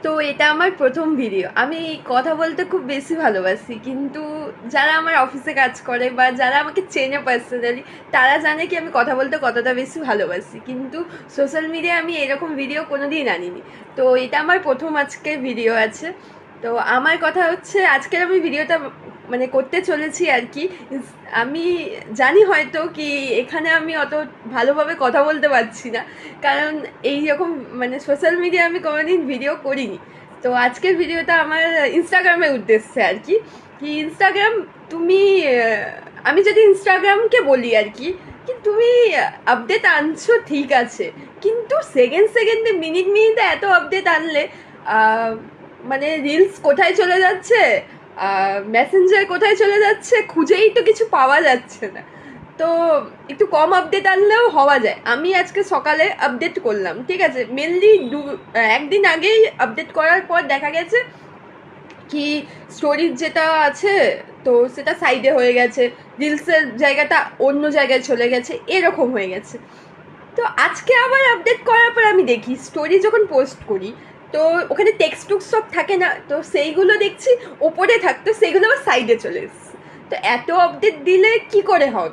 তো এটা আমার প্রথম ভিডিও। আমি কথা বলতে খুব বেশি ভালোবাসি, কিন্তু যারা আমার অফিসে কাজ করে বা যারা আমাকে চেনে পার্সোনালি তারা জানে কি আমি কথা বলতে কতটা বেশি ভালোবাসি, কিন্তু সোশ্যাল মিডিয়ায় আমি এরকম ভিডিও কোনোদিন আনিনি। তো এটা আমার প্রথম আজকের ভিডিও আছে। তো আমার কথা হচ্ছে আজকের আমি ভিডিওটা মানে করতে চলেছি আর কি। আমি জানি হয়তো কি এখানে আমি অত ভালোভাবে কথা বলতে পারছি না, কারণ এইরকম মানে সোশ্যাল মিডিয়ায় আমি কোনোদিন ভিডিও করিনি। তো আজকের ভিডিওটা আমার ইনস্টাগ্রামের উদ্দেশ্যে আর কি। কি ইনস্টাগ্রাম, তুমি আমি যদি ইনস্টাগ্রামকে বলি আর কি, কি তুমি আপডেট আনছো ঠিক আছে, কিন্তু সেকেন্ড সেকেন্ডে মিনিট মিনিটে এত আপডেট আনলে মানে রিলস কোথায় চলে যাচ্ছে, মেসেঞ্জার কোথায় চলে যাচ্ছে, খুঁজেই তো কিছু পাওয়া যাচ্ছে না। তো একটু কম আপডেট আনলেও হওয়া যায়। আমি আজকে সকালে আপডেট করলাম, ঠিক আছে, মেনলি একদিন আগেই আপডেট করার পর দেখা গেছে কি স্টোরিজ যেটা আছে তো সেটা সাইডে হয়ে গেছে, রিলসের জায়গাটা অন্য জায়গায় চলে গেছে, এরকম হয়ে গেছে। তো আজকে আবার আপডেট করার পর আমি দেখি স্টোরি যখন পোস্ট করি তো ওখানে টেক্সট টুক সব থাকে না, তো সেইগুলো দেখছি ওপরে থাকতো, সেইগুলো আবার সাইডে চলে এসছে। তো এত আপডেট দিলে কি করে হবে?